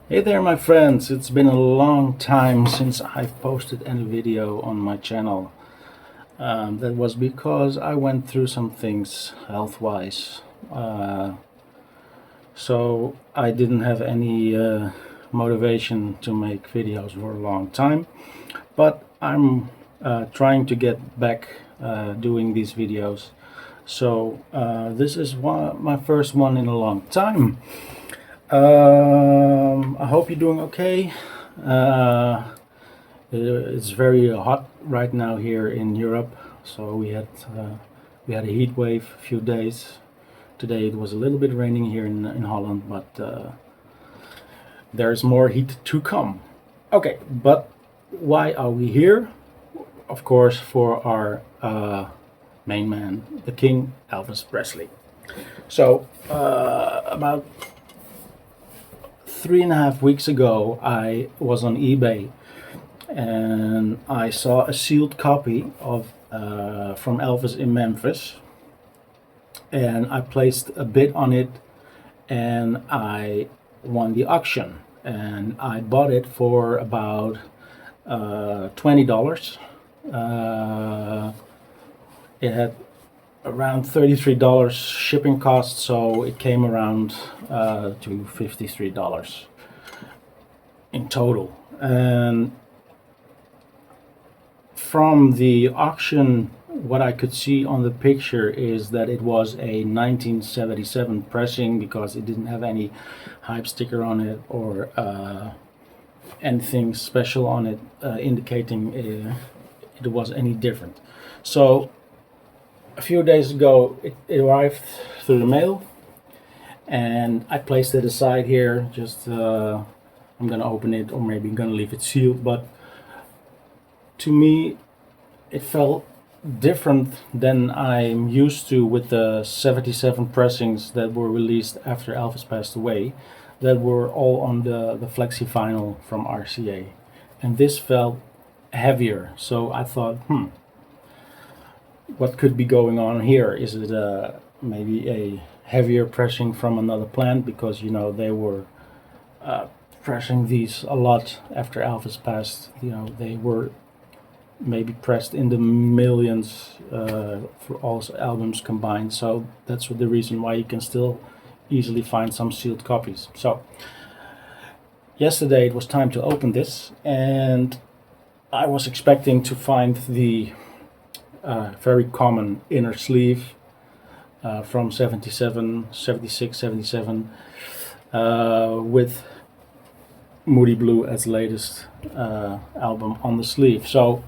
Hey there, my friends. It's been a long time since I've posted any video on my channel. That was because I went through some things health-wise. So I didn't have any motivation to make videos for a long time. But I'm trying to get back doing these videos. So this is my first one in a long time. I hope you're doing okay. It's very hot right now here in Europe, so we had a heat wave a few days. Today it was a little bit raining here in Holland, but there's more heat to come. Okay, but why are we here? Of course, for our main man, the King Elvis Presley. So about 3.5 weeks ago, I was on eBay and I saw a sealed copy of from Elvis in Memphis, and I placed a bid on it, and I won the auction, and I bought it for about $20. It had around $33 shipping cost, so it came around to $53 in total. And from the auction, what I could see on the picture is that it was a 1977 pressing, because it didn't have any hype sticker on it or anything special on it indicating it was any different. So a few days ago it arrived through the mail, and I placed it aside here. Just I'm gonna open it, or maybe I'm gonna leave it sealed, but to me it felt different than I'm used to with the 77 pressings that were released after Elvis passed away, that were all on the flexi vinyl from RCA, and this felt heavier. So I thought, what could be going on here? Is it maybe a heavier pressing from another plant? Because they were pressing these a lot after Elvis passed. They were maybe pressed in the millions for all albums combined. So that's the reason why you can still easily find some sealed copies. So yesterday it was time to open this, and I was expecting to find the very common inner sleeve from 77, 76, 77 with Moody Blue as latest album on the sleeve. So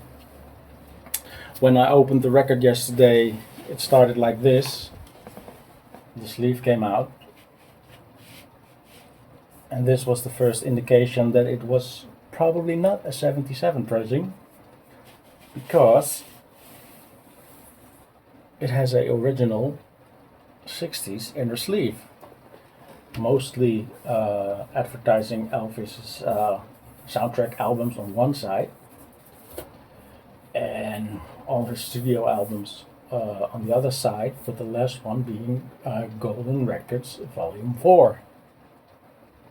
when I opened the record yesterday, it started like this. The sleeve came out, and this was the first indication that it was probably not a 77 pressing, because it has a original 60s inner sleeve, mostly advertising Elvis's soundtrack albums on one side and all his studio albums on the other side, with the last one being Golden Records Volume 4.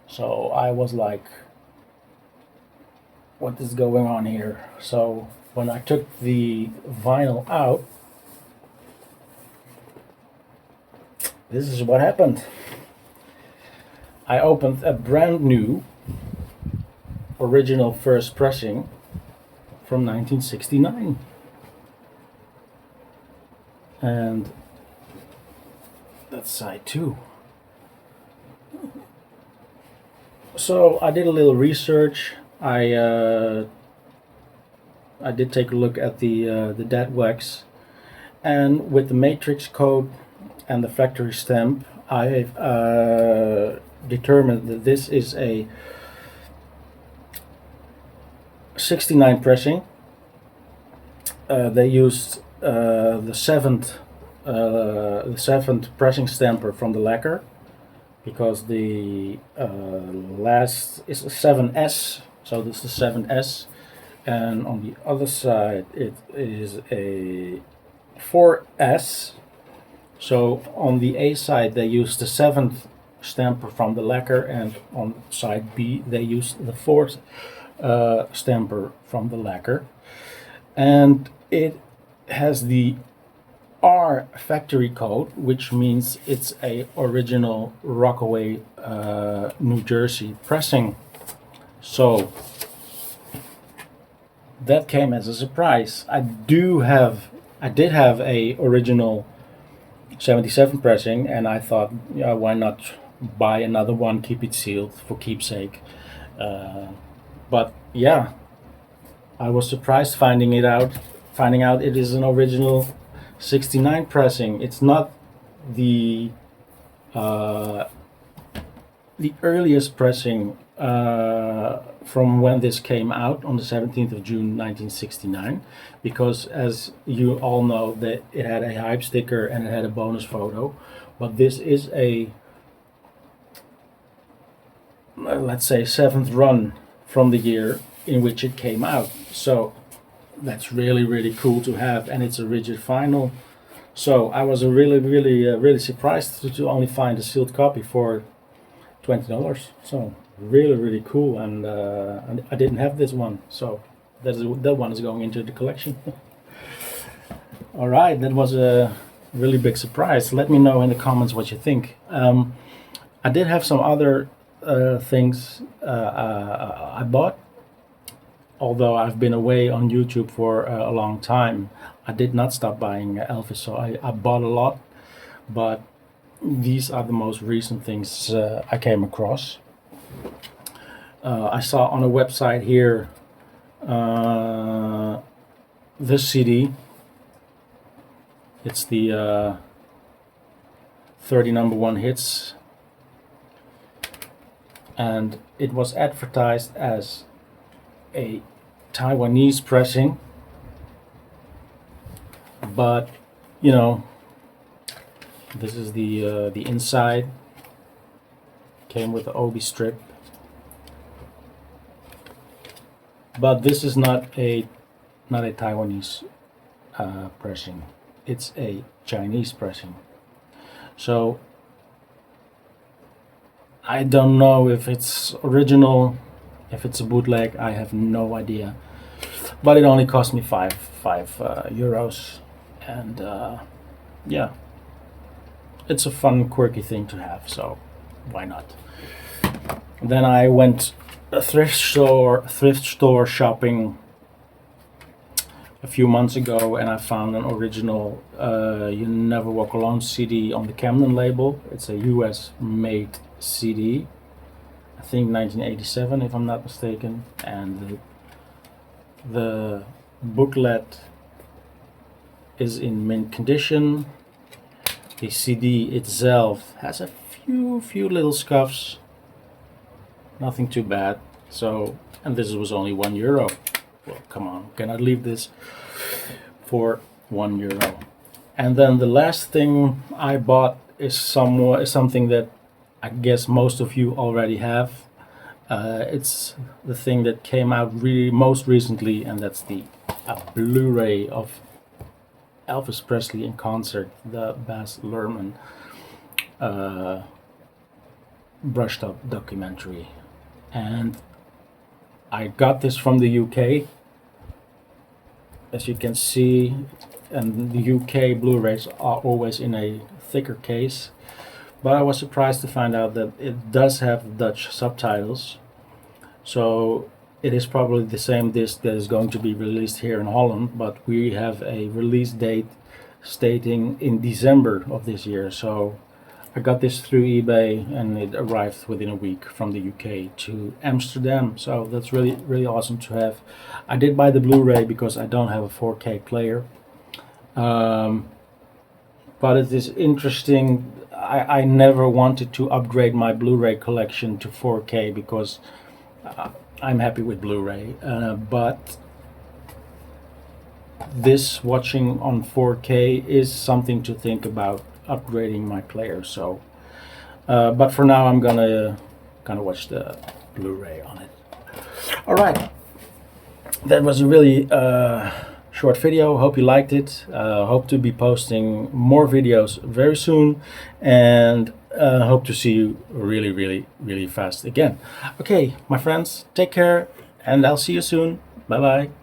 So I was like, what is going on here? So when I took the vinyl out, this is what happened. I opened a brand new original first pressing from 1969. And that's side 2. So I did a little research. I did take a look at the dead wax, and with the matrix code and the factory stamp, I've determined that this is a 69 pressing. They used the seventh pressing stamper from the lacquer, because the last is a 7S, so this is 7S, and on the other side it is a 4S. So on the A side they used the 7th stamper from the lacquer, and on side B they used the Ford stamper from the lacquer. And it has the R factory code, which means it's a original Rockaway, New Jersey pressing. So that came as a surprise. I did have a original 77 pressing, and I thought, yeah, why not buy another one, keep it sealed for keepsake. But yeah, I was surprised finding out it is an original 69 pressing. It's not the uh, the earliest pressing from when this came out on the 17th of June 1969, because as you all know, that it had a hype sticker and it had a bonus photo. But this is a, let's say, seventh run from the year in which it came out. So that's really, really cool to have, and it's a rigid vinyl. So I was really surprised to only find a sealed copy for $20. So really cool, and I didn't have this one, so that one is going into the collection. All right, that was a really big surprise. Let me know in the comments what you think. I did have some other things I bought. Although I've been away on YouTube for a long time, I did not stop buying Elvis, so I bought a lot. But these are the most recent things I came across. I saw on a website here this CD. It's the 30 number one hits, and it was advertised as a Taiwanese pressing, but you know, this is the inside. Came with the obi strip, but this is not a Taiwanese pressing. It's a Chinese pressing. So I don't know if it's original, if it's a bootleg. I have no idea. But it only cost me five euros, and yeah, it's a fun, quirky thing to have. So why not? Then I went a thrift store shopping a few months ago, and I found an original "You Never Walk Alone" CD on the Camden label. It's a US made CD, I think 1987 if I'm not mistaken, and the booklet is in mint condition. The CD itself has a few little scuffs, nothing too bad. So, and this was only €1. Well, come on, cannot leave this for €1. And then the last thing I bought is something that I guess most of you already have. It's the thing that came out most recently, and that's the Blu-ray of Elvis Presley in concert, the Baz Luhrmann brushed up documentary. And I got this from the UK, as you can see, and the UK Blu-rays are always in a thicker case. But I was surprised to find out that it does have Dutch subtitles. So it is probably the same disc that is going to be released here in Holland, but we have a release date stating in December of this year. So I got this through eBay, and it arrived within a week from the UK to Amsterdam. So that's really awesome to have. I did buy the Blu-ray because I don't have a 4K player. But it is interesting. I never wanted to upgrade my Blu-ray collection to 4K because I'm happy with Blu-ray. But this watching on 4K is something to think about, upgrading my player. So, but for now, I'm gonna watch the Blu-ray on it. All right, that was a really short video. Hope you liked it. Hope to be posting more videos very soon, and hope to see you really, really, really fast again. Okay, my friends, take care, and I'll see you soon. Bye bye.